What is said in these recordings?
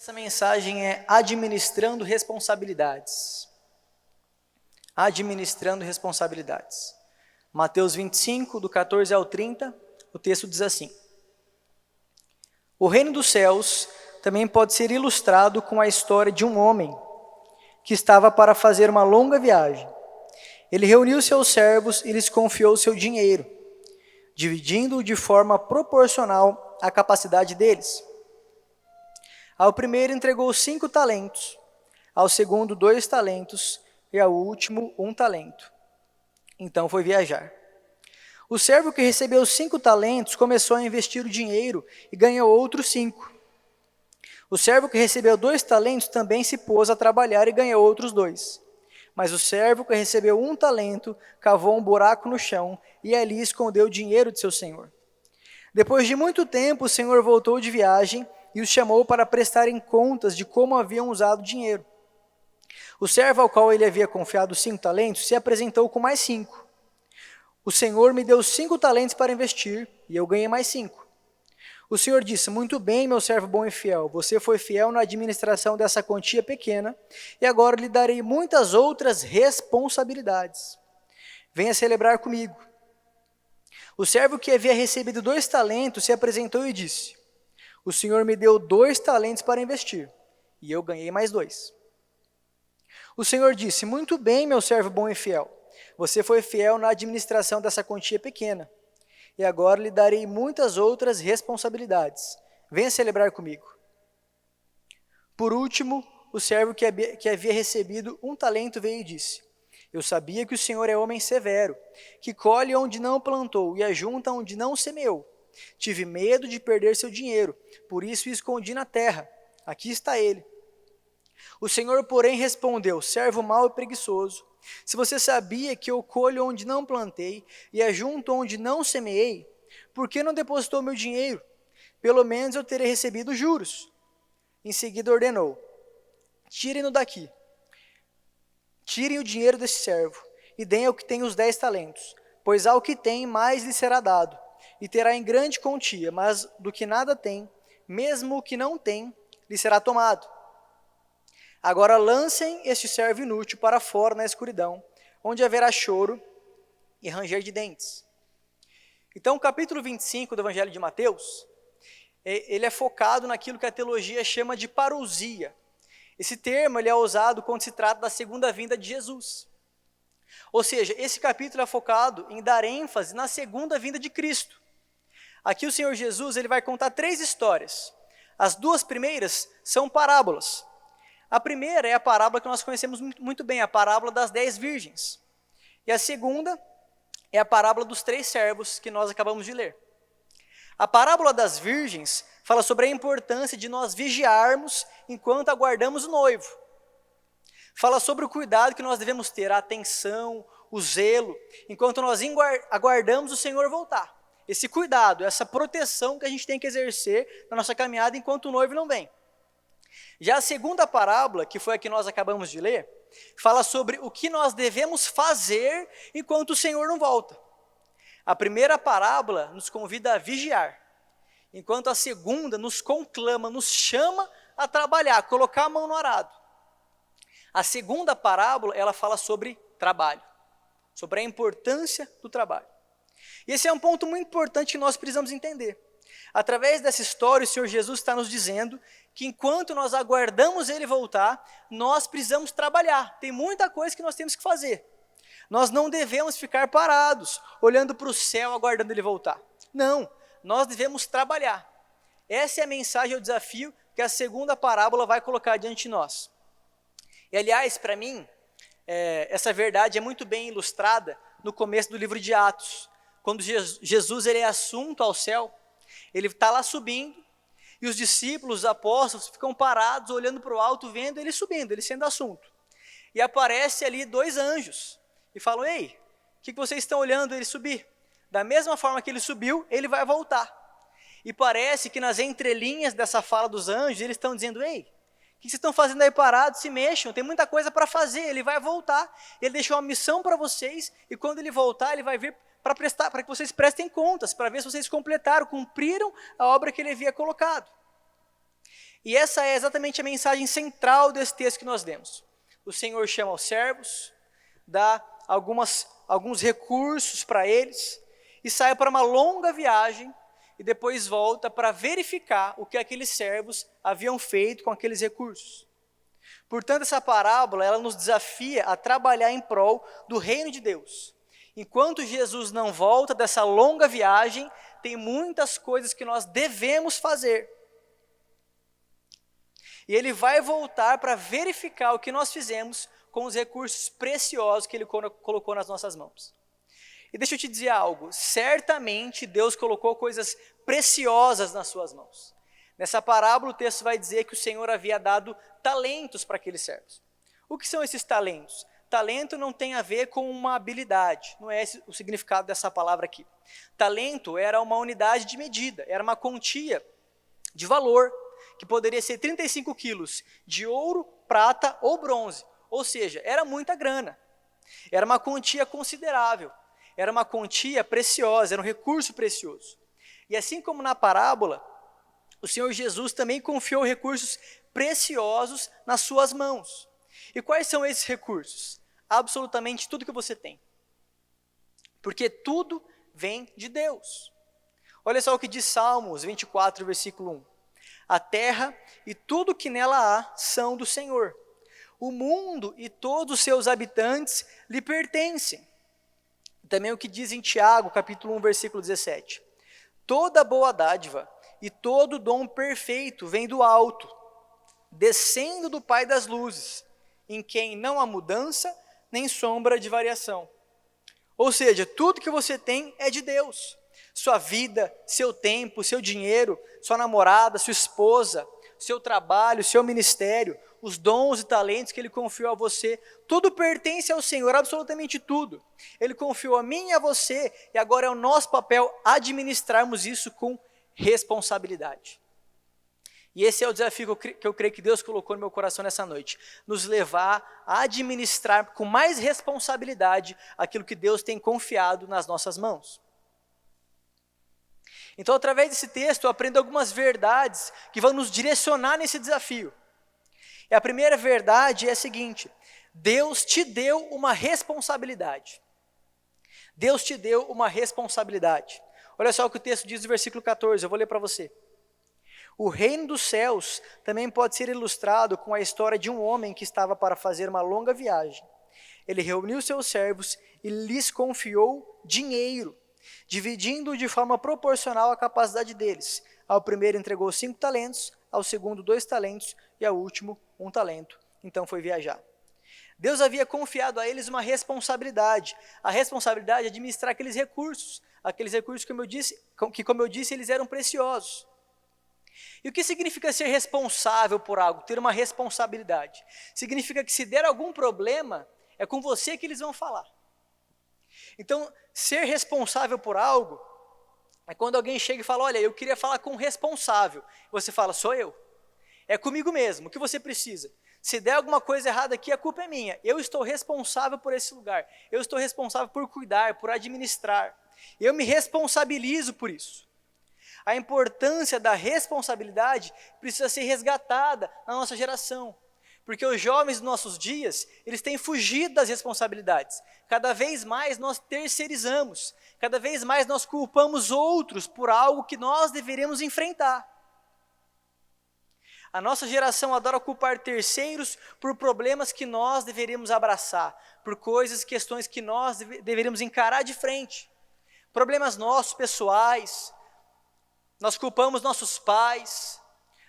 Essa mensagem é administrando responsabilidades. Administrando responsabilidades. Mateus 25, do 14 ao 30, o texto diz assim: O reino dos céus também pode ser ilustrado com a história de um homem que estava para fazer uma longa viagem. Ele reuniu seus servos e lhes confiou seu dinheiro, dividindo-o de forma proporcional à capacidade deles. Ao primeiro entregou 5 talentos, ao segundo 2 talentos e ao último 1 talento. Então foi viajar. O servo que recebeu 5 talentos começou a investir o dinheiro e ganhou outros 5. O servo que recebeu 2 talentos também se pôs a trabalhar e ganhou outros 2. Mas o servo que recebeu 1 talento cavou um buraco no chão e ali escondeu o dinheiro de seu senhor. Depois de muito tempo, o senhor voltou de viagem e os chamou para prestarem contas de como haviam usado o dinheiro. O servo ao qual ele havia confiado 5 talentos se apresentou com mais 5. O senhor me deu 5 talentos para investir e eu ganhei mais 5. O senhor disse: Muito bem, meu servo bom e fiel, você foi fiel na administração dessa quantia pequena e agora lhe darei muitas outras responsabilidades. Venha celebrar comigo. O servo que havia recebido 2 talentos se apresentou e disse: O senhor me deu 2 talentos para investir e eu ganhei mais 2. O senhor disse: Muito bem, meu servo bom e fiel, você foi fiel na administração dessa quantia pequena e agora lhe darei muitas outras responsabilidades. Venha celebrar comigo. Por último, o servo que havia recebido 1 talento veio e disse: Eu sabia que o senhor é homem severo, que colhe onde não plantou e ajunta onde não semeou. Tive medo de perder seu dinheiro, por isso o escondi na terra. Aqui está ele. O senhor, porém, respondeu: Servo mau e preguiçoso, se você sabia que eu colho onde não plantei e ajunto onde não semeei, por que não depositou meu dinheiro? Pelo menos eu terei recebido juros. Em seguida ordenou: Tirem-no daqui. Tirem o dinheiro desse servo e deem ao que tem os 10 talentos, pois ao que tem mais lhe será dado, e terá em grande quantia, mas do que nada tem, mesmo o que não tem, lhe será tomado. Agora lancem este servo inútil para fora na escuridão, onde haverá choro e ranger de dentes. Então, o capítulo 25 do Evangelho de Mateus, ele é focado naquilo que a teologia chama de parousia. Esse termo ele é usado quando se trata da segunda vinda de Jesus. Ou seja, esse capítulo é focado em dar ênfase na segunda vinda de Cristo. Aqui o Senhor Jesus ele vai contar 3 histórias. As 2 primeiras são parábolas. A primeira é a parábola que nós conhecemos muito bem, a parábola das 10 virgens. E a segunda é a parábola dos 3 servos que nós acabamos de ler. A parábola das virgens fala sobre a importância de nós vigiarmos enquanto aguardamos o noivo. Fala sobre o cuidado que nós devemos ter, a atenção, o zelo, enquanto nós aguardamos o Senhor voltar. Esse cuidado, essa proteção que a gente tem que exercer na nossa caminhada enquanto o noivo não vem. Já a segunda parábola, que foi a que nós acabamos de ler, fala sobre o que nós devemos fazer enquanto o Senhor não volta. A primeira parábola nos convida a vigiar, enquanto a segunda nos conclama, nos chama a trabalhar, a colocar a mão no arado. A segunda parábola, ela fala sobre trabalho, sobre a importância do trabalho. E esse é um ponto muito importante que nós precisamos entender. Através dessa história, o Senhor Jesus está nos dizendo que enquanto nós aguardamos Ele voltar, nós precisamos trabalhar. Tem muita coisa que nós temos que fazer. Nós não devemos ficar parados, olhando para o céu, aguardando Ele voltar. Não, nós devemos trabalhar. Essa é a mensagem, o desafio que a segunda parábola vai colocar diante de nós. E aliás, para mim, essa verdade é muito bem ilustrada no começo do livro de Atos. Quando Jesus ele é assunto ao céu, ele está lá subindo, e os discípulos, os apóstolos, ficam parados, olhando para o alto, vendo ele subindo, ele sendo assunto. E aparece ali 2 anjos, e falam: Ei, o que vocês estão olhando ele subir? Da mesma forma que ele subiu, ele vai voltar. E parece que nas entrelinhas dessa fala dos anjos, eles estão dizendo: Ei, o que vocês estão fazendo aí parados? Se mexam, tem muita coisa para fazer, ele vai voltar. Ele deixou uma missão para vocês, e quando ele voltar, ele vai vir para que vocês prestem contas, para ver se vocês completaram, cumpriram a obra que ele havia colocado. E essa é exatamente a mensagem central desse texto que nós lemos. O Senhor chama os servos, dá alguns recursos para eles, e sai para uma longa viagem, e depois volta para verificar o que aqueles servos haviam feito com aqueles recursos. Portanto, essa parábola, ela nos desafia a trabalhar em prol do reino de Deus. Enquanto Jesus não volta dessa longa viagem, tem muitas coisas que nós devemos fazer. E ele vai voltar para verificar o que nós fizemos com os recursos preciosos que ele colocou nas nossas mãos. E deixa eu te dizer algo, certamente Deus colocou coisas preciosas nas suas mãos. Nessa parábola o texto vai dizer que o Senhor havia dado talentos para aqueles servos. O que são esses talentos? Talento não tem a ver com uma habilidade, não é esse o significado dessa palavra aqui. Talento era uma unidade de medida, era uma quantia de valor, que poderia ser 35 quilos de ouro, prata ou bronze. Ou seja, era muita grana, era uma quantia considerável, era uma quantia preciosa, era um recurso precioso. E assim como na parábola, o Senhor Jesus também confiou recursos preciosos nas suas mãos. E quais são esses recursos? Absolutamente tudo que você tem. Porque tudo vem de Deus. Olha só o que diz Salmos 24, versículo 1. A terra e tudo que nela há são do Senhor. O mundo e todos os seus habitantes lhe pertencem. Também o que diz em Tiago, capítulo 1, versículo 17. Toda boa dádiva e todo dom perfeito vem do alto, descendo do Pai das luzes, em quem não há mudança nem sombra de variação. Ou seja, tudo que você tem é de Deus. Sua vida, seu tempo, seu dinheiro, sua namorada, sua esposa, seu trabalho, seu ministério, os dons e talentos que Ele confiou a você, tudo pertence ao Senhor, absolutamente tudo. Ele confiou a mim e a você, e agora é o nosso papel administrarmos isso com responsabilidade. E esse é o desafio que eu creio que Deus colocou no meu coração nessa noite, nos levar a administrar com mais responsabilidade aquilo que Deus tem confiado nas nossas mãos. Então, através desse texto, eu aprendo algumas verdades que vão nos direcionar nesse desafio. E a primeira verdade é a seguinte: Deus te deu uma responsabilidade. Deus te deu uma responsabilidade. Olha só o que o texto diz no versículo 14, eu vou ler para você. O reino dos céus também pode ser ilustrado com a história de um homem que estava para fazer uma longa viagem. Ele reuniu seus servos e lhes confiou dinheiro, dividindo de forma proporcional à capacidade deles. Ao primeiro entregou 5 talentos, ao segundo 2 talentos e ao último 1 talento. Então foi viajar. Deus havia confiado a eles uma responsabilidade. A responsabilidade de administrar aqueles recursos que, como eu disse, eles eram preciosos. E o que significa ser responsável por algo, ter uma responsabilidade? Significa que se der algum problema, é com você que eles vão falar. Então, ser responsável por algo é quando alguém chega e fala, olha, eu queria falar com o responsável. Você fala, sou eu. É comigo mesmo, o que você precisa? Se der alguma coisa errada aqui, a culpa é minha. Eu estou responsável por esse lugar. Eu estou responsável por cuidar, por administrar. Eu me responsabilizo por isso. A importância da responsabilidade precisa ser resgatada na nossa geração. Porque os jovens dos nossos dias, eles têm fugido das responsabilidades. Cada vez mais nós terceirizamos. Cada vez mais nós culpamos outros por algo que nós deveríamos enfrentar. A nossa geração adora culpar terceiros por problemas que nós deveríamos abraçar, por coisas, questões que nós deveríamos encarar de frente. Problemas nossos, pessoais. Nós culpamos nossos pais,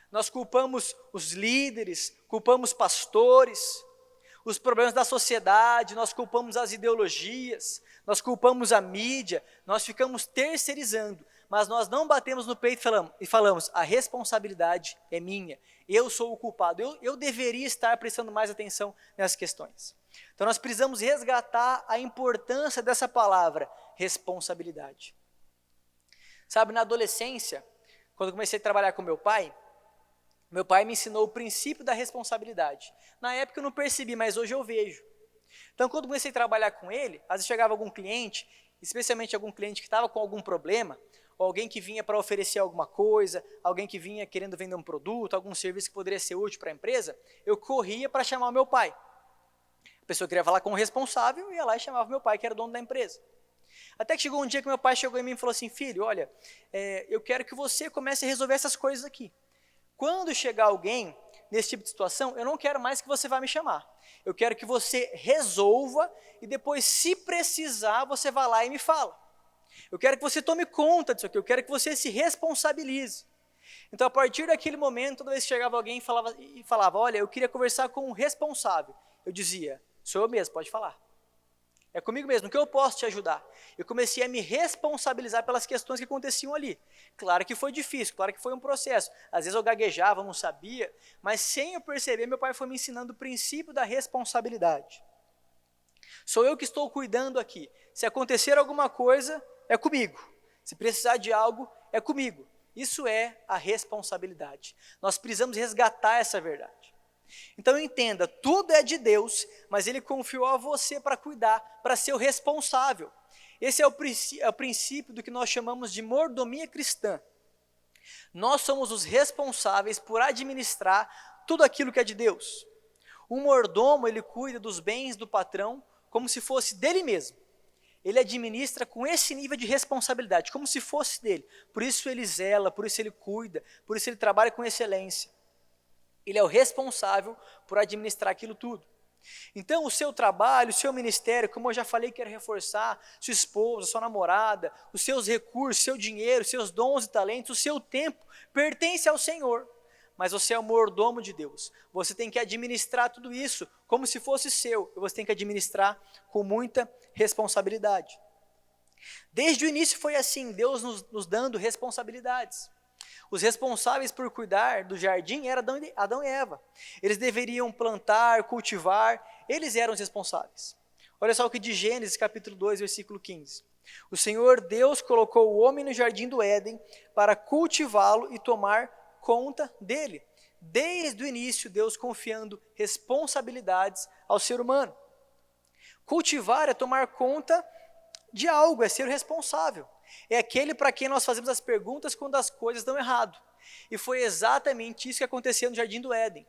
nós culpamos os líderes, culpamos pastores, os problemas da sociedade, nós culpamos as ideologias, nós culpamos a mídia, nós ficamos terceirizando, mas nós não batemos no peito e falamos, a responsabilidade é minha, eu sou o culpado, eu deveria estar prestando mais atenção nessas questões. Então nós precisamos resgatar a importância dessa palavra, responsabilidade. Sabe, na adolescência, quando eu comecei a trabalhar com meu pai me ensinou o princípio da responsabilidade. Na época eu não percebi, mas hoje eu vejo. Então, quando eu comecei a trabalhar com ele, às vezes chegava algum cliente, especialmente algum cliente que estava com algum problema, ou alguém que vinha para oferecer alguma coisa, alguém que vinha querendo vender um produto, algum serviço que poderia ser útil para a empresa, eu corria para chamar o meu pai. A pessoa queria falar com o responsável, eu ia lá e chamava o meu pai, que era o dono da empresa. Até que chegou um dia que meu pai chegou em mim e falou assim, filho, olha, eu quero que você comece a resolver essas coisas aqui. Quando chegar alguém nesse tipo de situação, eu não quero mais que você vá me chamar. Eu quero que você resolva e depois, se precisar, você vá lá e me fala. Eu quero que você tome conta disso aqui, eu quero que você se responsabilize. Então, a partir daquele momento, toda vez que chegava alguém e falava, olha, eu queria conversar com um responsável, eu dizia, sou eu mesmo, pode falar. É comigo mesmo, que eu posso te ajudar. Eu comecei a me responsabilizar pelas questões que aconteciam ali. Claro que foi difícil, claro que foi um processo. Às vezes eu gaguejava, não sabia, mas sem eu perceber, meu pai foi me ensinando o princípio da responsabilidade. Sou eu que estou cuidando aqui. Se acontecer alguma coisa, é comigo. Se precisar de algo, é comigo. Isso é a responsabilidade. Nós precisamos resgatar essa verdade. Então entenda, tudo é de Deus, mas Ele confiou a você para cuidar, para ser o responsável. Esse é o princípio do que nós chamamos de mordomia cristã. Nós somos os responsáveis por administrar tudo aquilo que é de Deus. O mordomo, ele cuida dos bens do patrão como se fosse dele mesmo. Ele administra com esse nível de responsabilidade, como se fosse dele. Por isso ele zela, por isso ele cuida, por isso ele trabalha com excelência. Ele é o responsável por administrar aquilo tudo. Então, o seu trabalho, o seu ministério, como eu já falei, quero reforçar, sua esposa, sua namorada, os seus recursos, seu dinheiro, seus dons e talentos, o seu tempo, pertence ao Senhor. Mas você é o mordomo de Deus. Você tem que administrar tudo isso como se fosse seu. E você tem que administrar com muita responsabilidade. Desde o início foi assim, Deus nos dando responsabilidades. Os responsáveis por cuidar do jardim eram Adão e Eva. Eles deveriam plantar, cultivar, eles eram os responsáveis. Olha só o que diz Gênesis capítulo 2, versículo 15. O Senhor Deus colocou o homem no jardim do Éden para cultivá-lo e tomar conta dele. Desde o início, Deus confiando responsabilidades ao ser humano. Cultivar é tomar conta de algo, é ser o responsável. É aquele para quem nós fazemos as perguntas quando as coisas dão errado. E foi exatamente isso que aconteceu no jardim do Éden.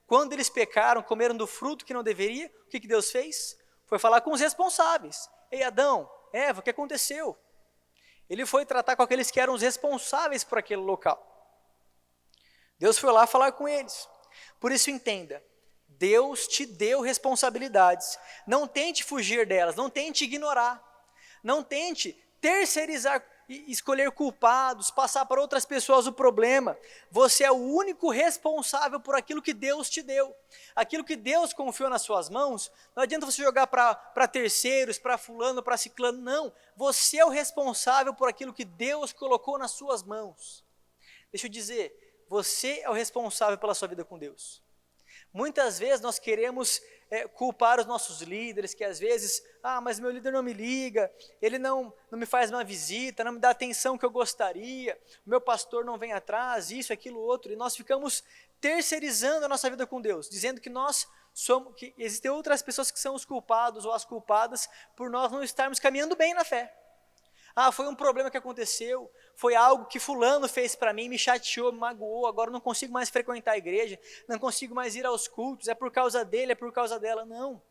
Quando eles pecaram, comeram do fruto que não deveria, o que Deus fez? Foi falar com os responsáveis. Ei, Adão, Eva, o que aconteceu? Ele foi tratar com aqueles que eram os responsáveis por aquele local. Deus foi lá falar com eles. Por isso entenda, Deus te deu responsabilidades. Não tente fugir delas, não tente ignorar. Não tente terceirizar, escolher culpados, passar para outras pessoas o problema. Você é o único responsável por aquilo que Deus te deu. Aquilo que Deus confiou nas suas mãos, não adianta você jogar para terceiros, para fulano, para ciclano, não. Você é o responsável por aquilo que Deus colocou nas suas mãos. Deixa eu dizer, você é o responsável pela sua vida com Deus. Muitas vezes nós queremos culpar os nossos líderes, que às vezes, mas meu líder não me liga, ele não me faz uma visita, não me dá a atenção que eu gostaria, o meu pastor não vem atrás, isso, aquilo, outro, e nós ficamos terceirizando a nossa vida com Deus, dizendo que que existem outras pessoas que são os culpados ou as culpadas por nós não estarmos caminhando bem na fé. Foi um problema que aconteceu, foi algo que fulano fez para mim, me chateou, me magoou, agora não consigo mais frequentar a igreja, não consigo mais ir aos cultos, é por causa dele, é por causa dela. Não,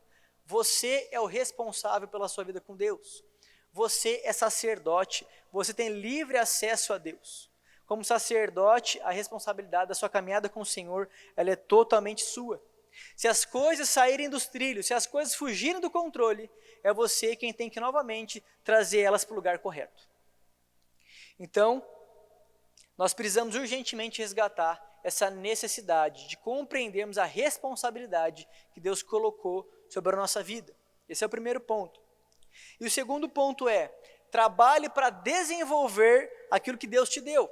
você é o responsável pela sua vida com Deus. Você é sacerdote, você tem livre acesso a Deus. Como sacerdote, a responsabilidade da sua caminhada com o Senhor, ela é totalmente sua. Se as coisas saírem dos trilhos, se as coisas fugirem do controle, é você quem tem que novamente trazer elas para o lugar correto. Então, nós precisamos urgentemente resgatar essa necessidade de compreendermos a responsabilidade que Deus colocou sobre a nossa vida. Esse é o primeiro ponto. E o segundo ponto é, trabalhe para desenvolver aquilo que Deus te deu.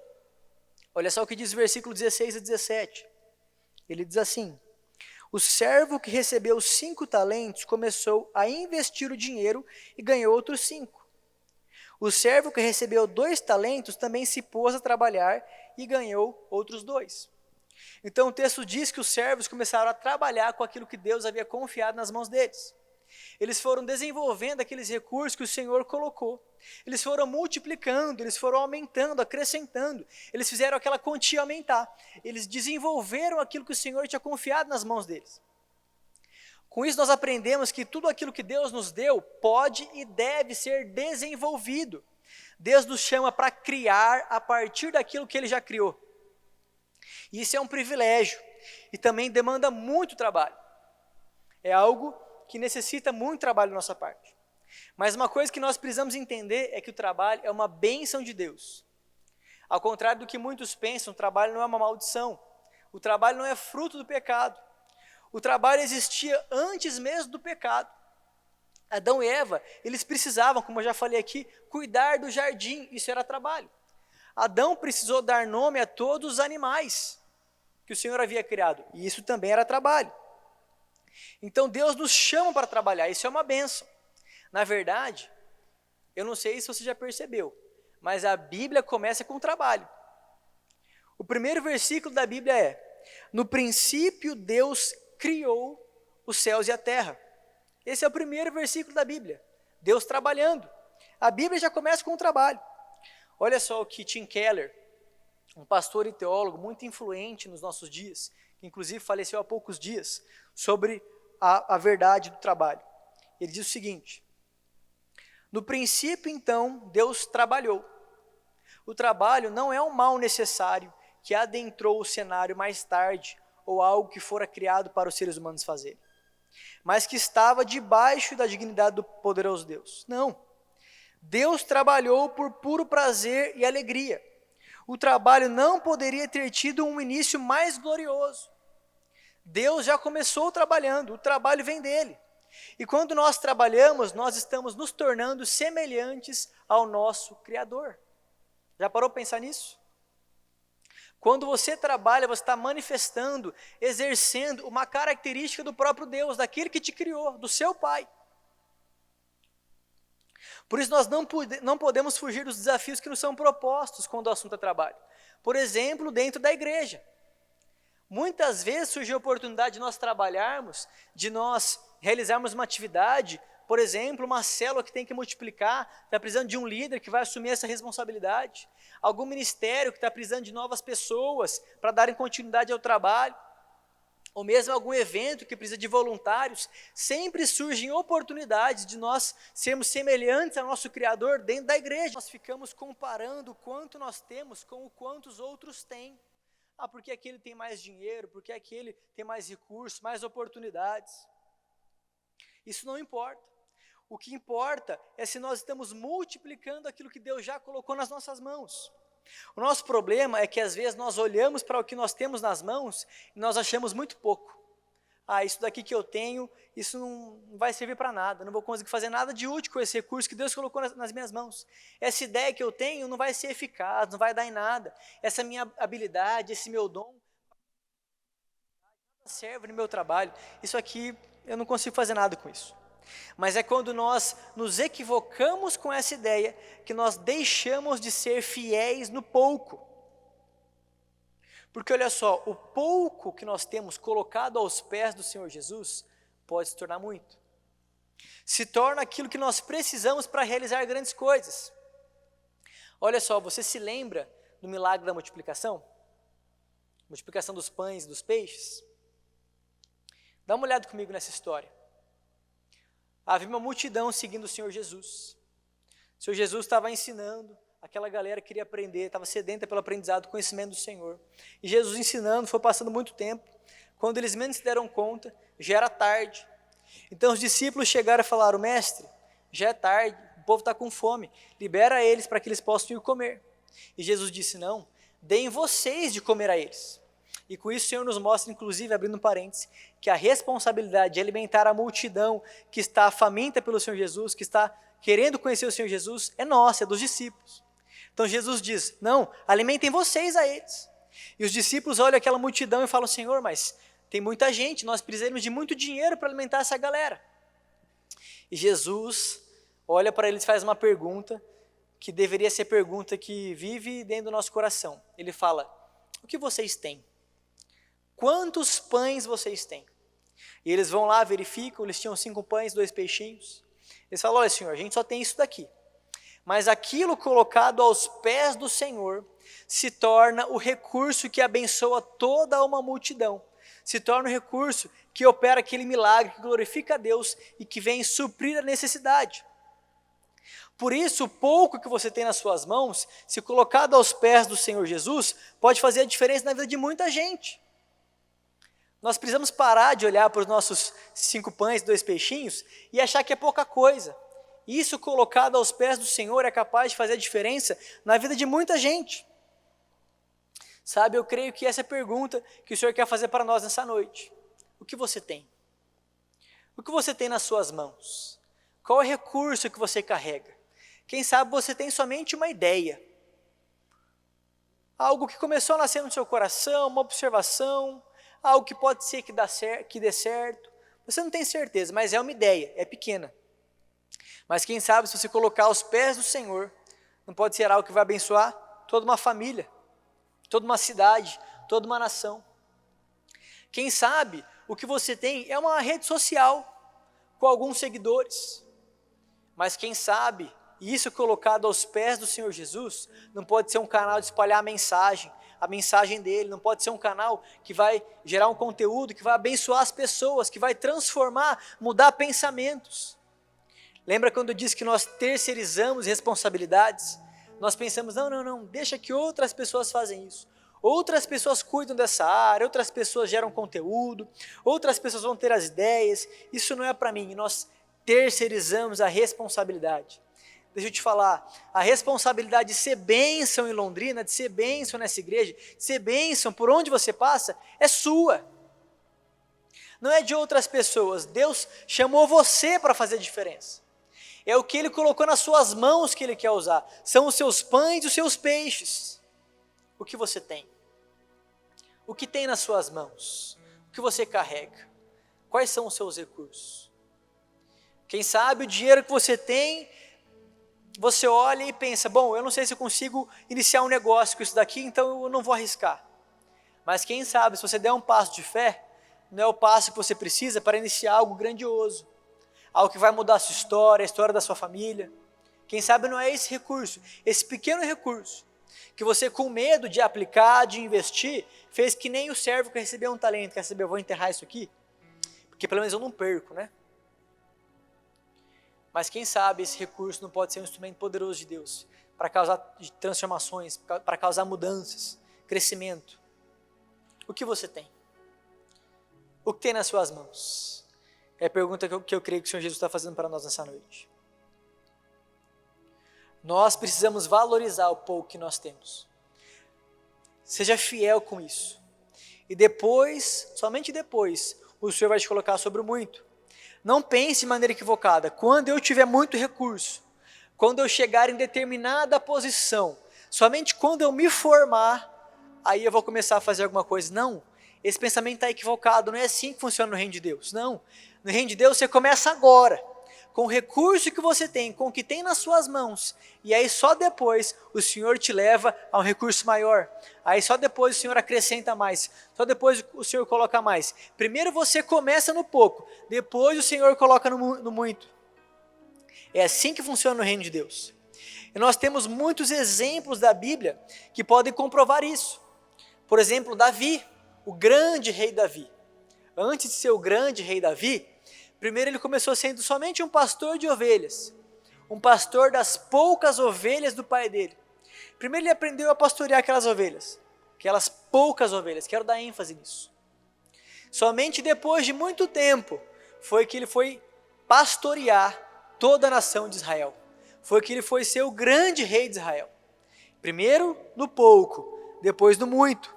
Olha só o que diz o versículo 16 a 17. Ele diz assim: o servo que recebeu 5 talentos começou a investir o dinheiro e ganhou outros 5. O servo que recebeu 2 talentos também se pôs a trabalhar e ganhou outros 2. Então o texto diz que os servos começaram a trabalhar com aquilo que Deus havia confiado nas mãos deles. Eles foram desenvolvendo aqueles recursos que o Senhor colocou. Eles foram multiplicando, eles foram aumentando, acrescentando. Eles fizeram aquela quantia aumentar. Eles desenvolveram aquilo que o Senhor tinha confiado nas mãos deles. Com isso nós aprendemos que tudo aquilo que Deus nos deu pode e deve ser desenvolvido. Deus nos chama para criar a partir daquilo que Ele já criou. E isso é um privilégio e também demanda muito trabalho. É algo que necessita muito trabalho da nossa parte. Mas uma coisa que nós precisamos entender é que o trabalho é uma bênção de Deus. Ao contrário do que muitos pensam, o trabalho não é uma maldição. O trabalho não é fruto do pecado. O trabalho existia antes mesmo do pecado. Adão e Eva, eles precisavam, como eu já falei aqui, cuidar do jardim, isso era trabalho. Adão precisou dar nome a todos os animais que o Senhor havia criado, e isso também era trabalho. Então Deus nos chama para trabalhar, isso é uma bênção. Na verdade, eu não sei se você já percebeu, mas a Bíblia começa com trabalho. O primeiro versículo da Bíblia é: no princípio Deus criou os céus e a terra. Esse é o primeiro versículo da Bíblia, Deus trabalhando. A Bíblia já começa com o trabalho. Olha só o que Tim Keller, um pastor e teólogo muito influente nos nossos dias, que inclusive faleceu há poucos dias, sobre a verdade do trabalho. Ele diz o seguinte: no princípio, então, Deus trabalhou. O trabalho não é um mal necessário que adentrou o cenário mais tarde, ou algo que fora criado para os seres humanos fazerem, mas que estava debaixo da dignidade do poderoso Deus. Não. Deus trabalhou por puro prazer e alegria. O trabalho não poderia ter tido um início mais glorioso. Deus já começou trabalhando, o trabalho vem dele. E quando nós trabalhamos, nós estamos nos tornando semelhantes ao nosso Criador. Já parou para pensar nisso? Quando você trabalha, você está manifestando, exercendo uma característica do próprio Deus, daquele que te criou, do seu Pai. Por isso nós não podemos fugir dos desafios que nos são propostos quando o assunto é trabalho. Por exemplo, dentro da igreja. Muitas vezes surge a oportunidade de nós trabalharmos, de nós realizarmos uma atividade, por exemplo, uma célula que tem que multiplicar, está precisando de um líder que vai assumir essa responsabilidade, algum ministério que está precisando de novas pessoas para darem continuidade ao trabalho, ou mesmo algum evento que precisa de voluntários. Sempre surgem oportunidades de nós sermos semelhantes ao nosso Criador dentro da igreja. Nós ficamos comparando o quanto nós temos com o quanto os outros têm. Ah, porque aquele tem mais dinheiro, porque aquele tem mais recursos, mais oportunidades. Isso não importa. O que importa é se nós estamos multiplicando aquilo que Deus já colocou nas nossas mãos. O nosso problema é que às vezes nós olhamos para o que nós temos nas mãos e nós achamos muito pouco. Ah, isso daqui que eu tenho, isso não vai servir para nada, não vou conseguir fazer nada de útil com esse recurso que Deus colocou nas minhas mãos. Essa ideia que eu tenho não vai ser eficaz, não vai dar em nada. Essa minha habilidade, esse meu dom, nada serve no meu trabalho. Isso aqui, eu não consigo fazer nada com isso. Mas é quando nós nos equivocamos com essa ideia que nós deixamos de ser fiéis no pouco. Porque olha só, o pouco que nós temos colocado aos pés do Senhor Jesus pode se tornar muito. Se torna aquilo que nós precisamos para realizar grandes coisas. Olha só, você se lembra do milagre da multiplicação? Multiplicação dos pães e dos peixes? Dá uma olhada comigo nessa história. Havia uma multidão seguindo o Senhor Jesus. O Senhor Jesus estava ensinando, aquela galera queria aprender, estava sedenta pelo aprendizado, conhecimento do Senhor. E Jesus ensinando, foi passando muito tempo. Quando eles menos se deram conta, já era tarde. Então os discípulos chegaram e falaram: mestre, já é tarde, o povo está com fome, libera eles para que eles possam ir comer. E Jesus disse: não, deem vocês de comer a eles. E com isso o Senhor nos mostra, inclusive, abrindo um parêntese, que a responsabilidade de alimentar a multidão que está faminta pelo Senhor Jesus, que está querendo conhecer o Senhor Jesus, é nossa, é dos discípulos. Então Jesus diz: não, alimentem vocês a eles. E os discípulos olham aquela multidão e falam: Senhor, mas tem muita gente, nós precisamos de muito dinheiro para alimentar essa galera. E Jesus olha para eles e faz uma pergunta, que deveria ser pergunta que vive dentro do nosso coração. Ele fala: o que vocês têm? Quantos pães vocês têm? E eles vão lá, verificam, eles tinham 5 pães, 2 peixinhos. Eles falam, olha Senhor, a gente só tem isso daqui. Mas aquilo colocado aos pés do Senhor se torna o recurso que abençoa toda uma multidão. Se torna o recurso que opera aquele milagre, que glorifica a Deus e que vem suprir a necessidade. Por isso, o pouco que você tem nas suas mãos, se colocado aos pés do Senhor Jesus, pode fazer a diferença na vida de muita gente. Nós precisamos parar de olhar para os nossos 5 pães, 2 peixinhos e achar que é pouca coisa. Isso colocado aos pés do Senhor é capaz de fazer a diferença na vida de muita gente. Sabe, eu creio que essa é a pergunta que o Senhor quer fazer para nós nessa noite. O que você tem? O que você tem nas suas mãos? Qual é o recurso que você carrega? Quem sabe você tem somente uma ideia. Algo que começou a nascer no seu coração, uma observação, algo que pode ser que dê certo. Você não tem certeza, mas é uma ideia, é pequena. Mas quem sabe se você colocar aos pés do Senhor, não pode ser algo que vai abençoar toda uma família, toda uma cidade, toda uma nação. Quem sabe o que você tem é uma rede social com alguns seguidores. Mas quem sabe, isso colocado aos pés do Senhor Jesus, não pode ser um canal de espalhar a mensagem dele, não pode ser um canal que vai gerar um conteúdo, que vai abençoar as pessoas, que vai transformar, mudar pensamentos. Lembra quando eu disse que nós terceirizamos responsabilidades? Nós pensamos, não, deixa que outras pessoas fazem isso. Outras pessoas cuidam dessa área, outras pessoas geram conteúdo, outras pessoas vão ter as ideias, isso não é para mim. E nós terceirizamos a responsabilidade. Deixa eu te falar, a responsabilidade de ser bênção em Londrina, de ser bênção nessa igreja, de ser bênção por onde você passa, é sua. Não é de outras pessoas. Deus chamou você para fazer a diferença. É o que Ele colocou nas suas mãos que Ele quer usar. São os seus pães e os seus peixes. O que você tem? O que tem nas suas mãos? O que você carrega? Quais são os seus recursos? Quem sabe o dinheiro que você tem, você olha e pensa, bom, eu não sei se eu consigo iniciar um negócio com isso daqui, então eu não vou arriscar. Mas quem sabe, se você der um passo de fé, não é o passo que você precisa para iniciar algo grandioso. Algo que vai mudar a sua história, a história da sua família. Quem sabe não é esse recurso, esse pequeno recurso, que você com medo de aplicar, de investir, fez que nem o servo que recebeu um talento, quer saber, eu vou enterrar isso aqui, porque pelo menos eu não perco, né? Mas quem sabe esse recurso não pode ser um instrumento poderoso de Deus, para causar transformações, para causar mudanças, crescimento. O que você tem? O que tem nas suas mãos? É a pergunta que eu creio que o Senhor Jesus está fazendo para nós nessa noite. Nós precisamos valorizar o pouco que nós temos. Seja fiel com isso. E depois, somente depois, o Senhor vai te colocar sobre o muito. Não pense de maneira equivocada. Quando eu tiver muito recurso, quando eu chegar em determinada posição, somente quando eu me formar, aí eu vou começar a fazer alguma coisa. Não, esse pensamento está equivocado, não é assim que funciona no reino de Deus. Não, no reino de Deus você começa agora, com o recurso que você tem, com o que tem nas suas mãos, e aí só depois o Senhor te leva a um recurso maior, aí só depois o Senhor acrescenta mais, só depois o Senhor coloca mais. Primeiro você começa no pouco, depois o Senhor coloca no muito. É assim que funciona no reino de Deus. E nós temos muitos exemplos da Bíblia que podem comprovar isso. Por exemplo, Davi, o grande rei Davi. Antes de ser o grande rei Davi, primeiro ele começou sendo somente um pastor de ovelhas, um pastor das poucas ovelhas do pai dele. Primeiro ele aprendeu a pastorear aquelas ovelhas, aquelas poucas ovelhas, quero dar ênfase nisso. Somente depois de muito tempo foi que ele foi pastorear toda a nação de Israel. Foi que ele foi ser o grande rei de Israel. Primeiro no pouco, depois no muito.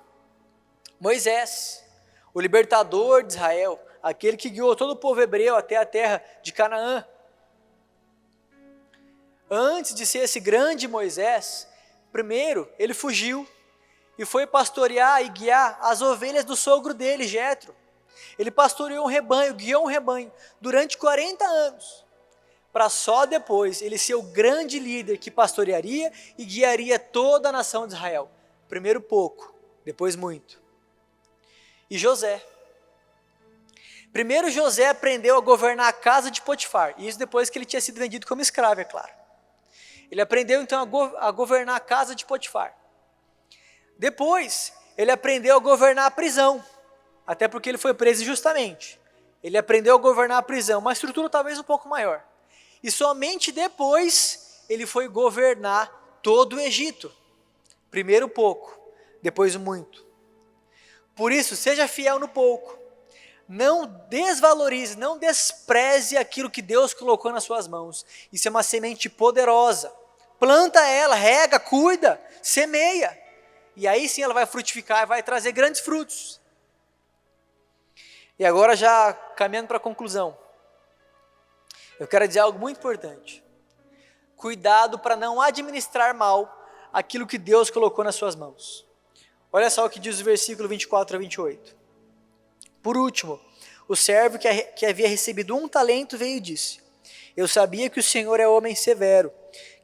Moisés, o libertador de Israel, aquele que guiou todo o povo hebreu até a terra de Canaã. Antes de ser esse grande Moisés, primeiro ele fugiu e foi pastorear e guiar as ovelhas do sogro dele, Jetro. Ele pastoreou um rebanho, guiou um rebanho durante 40 anos, para só depois ele ser o grande líder que pastorearia e guiaria toda a nação de Israel. Primeiro pouco, depois muito. E José. Primeiro José aprendeu a governar a casa de Potifar, e isso depois que ele tinha sido vendido como escravo, é claro. Ele aprendeu então a governar a casa de Potifar. Depois, ele aprendeu a governar a prisão, até porque ele foi preso injustamente. Ele aprendeu a governar a prisão, uma estrutura talvez um pouco maior. E somente depois ele foi governar todo o Egito. Primeiro pouco, depois o muito. Por isso, seja fiel no pouco. Não desvalorize, não despreze aquilo que Deus colocou nas suas mãos. Isso é uma semente poderosa. Planta ela, rega, cuida, semeia. E aí sim ela vai frutificar e vai trazer grandes frutos. E agora já caminhando para a conclusão. Eu quero dizer algo muito importante. Cuidado para não administrar mal aquilo que Deus colocou nas suas mãos. Olha só o que diz o versículo 24 a 28. Por último, o servo que havia recebido 1 talento veio e disse: eu sabia que o Senhor é homem severo,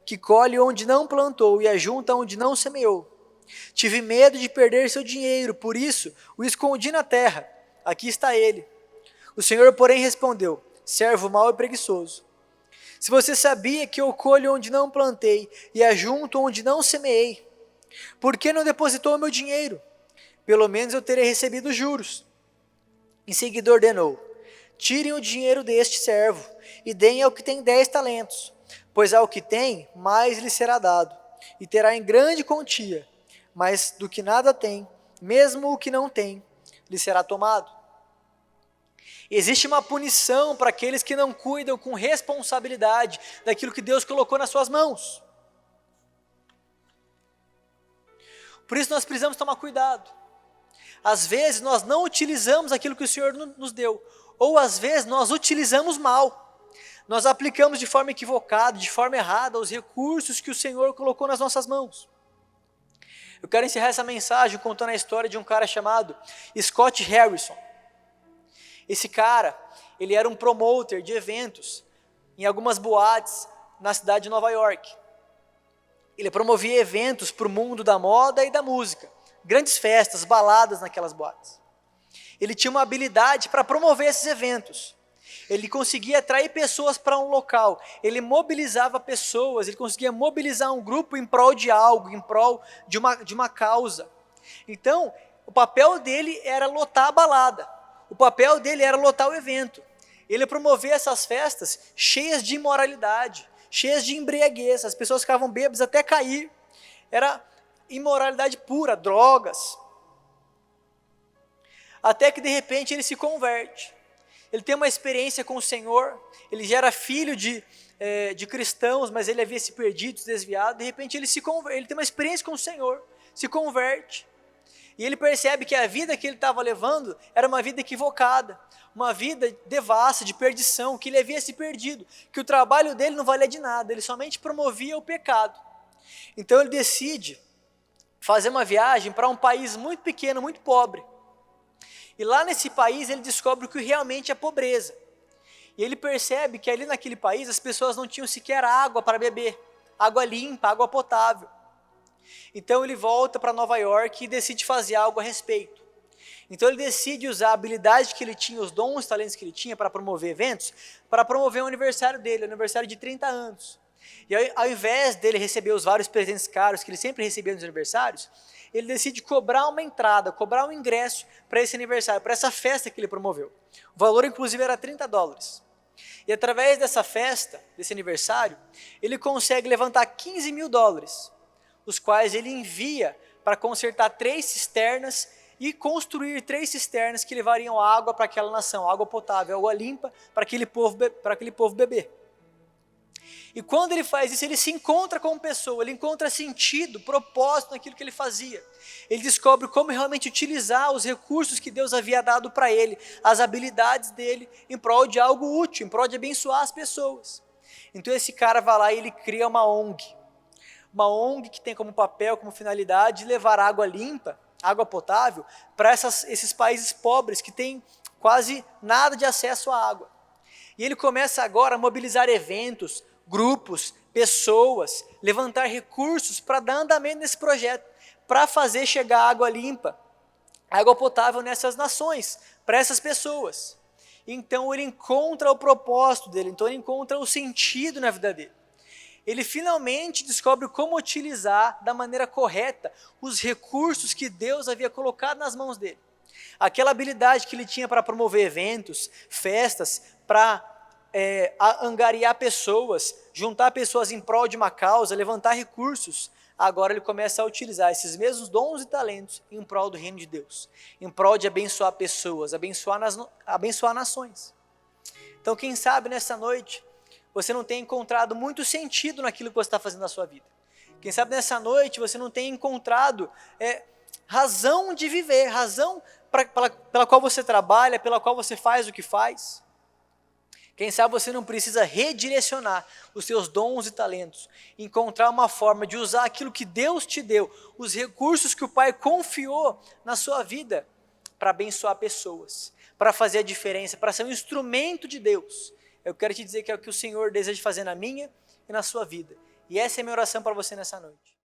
que colhe onde não plantou e ajunta onde não semeou. Tive medo de perder seu dinheiro, por isso o escondi na terra. Aqui está ele. O Senhor, porém, respondeu: servo mau e preguiçoso. Se você sabia que eu colho onde não plantei e ajunto onde não semeei, por que não depositou o meu dinheiro? Pelo menos eu terei recebido juros. Em seguida ordenou: tirem o dinheiro deste servo e deem ao que tem 10 talentos, pois ao que tem, mais lhe será dado, e terá em grande quantia, mas do que nada tem, mesmo o que não tem, lhe será tomado. Existe uma punição para aqueles que não cuidam com responsabilidade daquilo que Deus colocou nas suas mãos. Por isso nós precisamos tomar cuidado. Às vezes nós não utilizamos aquilo que o Senhor nos deu, ou às vezes nós utilizamos mal. Nós aplicamos de forma equivocada, de forma errada, os recursos que o Senhor colocou nas nossas mãos. Eu quero encerrar essa mensagem contando a história de um cara chamado Scott Harrison. Esse cara, ele era um promoter de eventos em algumas boates na cidade de Nova York. Ele promovia eventos para o mundo da moda e da música, grandes festas, baladas naquelas boates. Ele tinha uma habilidade para promover esses eventos. Ele conseguia atrair pessoas para um local, ele mobilizava pessoas, ele conseguia mobilizar um grupo em prol de algo, em prol de uma causa. Então, o papel dele era lotar a balada, o papel dele era lotar o evento. Ele promovia essas festas cheias de imoralidade, cheias de embriaguez, as pessoas ficavam bêbadas até cair, era imoralidade pura, drogas. Até que de repente ele se converte. Ele tem uma experiência com o Senhor, ele já era filho de cristãos, mas ele havia se perdido, se desviado. De repente ele tem uma experiência com o Senhor, se converte. E ele percebe que a vida que ele estava levando era uma vida equivocada, uma vida devassa, de perdição, que ele havia se perdido, que o trabalho dele não valia de nada, ele somente promovia o pecado. Então ele decide fazer uma viagem para um país muito pequeno, muito pobre. E lá nesse país ele descobre o que realmente é pobreza. E ele percebe que ali naquele país as pessoas não tinham sequer água para beber, água limpa, água potável. Então ele volta para Nova York e decide fazer algo a respeito. Então ele decide usar a habilidade que ele tinha, os dons, os talentos que ele tinha para promover eventos, para promover o aniversário dele, o aniversário de 30 anos. E ao invés dele receber os vários presentes caros que ele sempre recebia nos aniversários, ele decide cobrar uma entrada, cobrar um ingresso para esse aniversário, para essa festa que ele promoveu. O valor inclusive era $30. E através dessa festa, desse aniversário, ele consegue levantar $15.000, os quais ele envia para consertar 3 cisternas e construir 3 cisternas que levariam água para aquela nação, água potável, água limpa para aquele povo beber. E quando ele faz isso, ele se encontra como pessoa, ele encontra sentido, propósito naquilo que ele fazia. Ele descobre como realmente utilizar os recursos que Deus havia dado para ele, as habilidades dele, em prol de algo útil, em prol de abençoar as pessoas. Então esse cara vai lá e ele cria uma ONG que tem como papel, como finalidade, levar água limpa, água potável, para esses países pobres que têm quase nada de acesso à água. E ele começa agora a mobilizar eventos, grupos, pessoas, levantar recursos para dar andamento nesse projeto, para fazer chegar água limpa, água potável nessas nações, para essas pessoas. então ele encontra o propósito dele, então ele encontra o sentido na vida dele. Ele finalmente descobre como utilizar da maneira correta os recursos que Deus havia colocado nas mãos dele. Aquela habilidade que ele tinha para promover eventos, festas, para angariar pessoas, juntar pessoas em prol de uma causa, levantar recursos, agora ele começa a utilizar esses mesmos dons e talentos em prol do reino de Deus, em prol de abençoar pessoas, abençoar nações. Então, quem sabe nessa noite você não tem encontrado muito sentido naquilo que você está fazendo na sua vida. Quem sabe nessa noite você não tem encontrado razão de viver, razão pela qual você trabalha, pela qual você faz o que faz. Quem sabe você não precisa redirecionar os seus dons e talentos, encontrar uma forma de usar aquilo que Deus te deu, os recursos que o Pai confiou na sua vida, para abençoar pessoas, para fazer a diferença, para ser um instrumento de Deus. Eu quero te dizer que é o que o Senhor deseja fazer na minha e na sua vida. E essa é a minha oração para você nessa noite.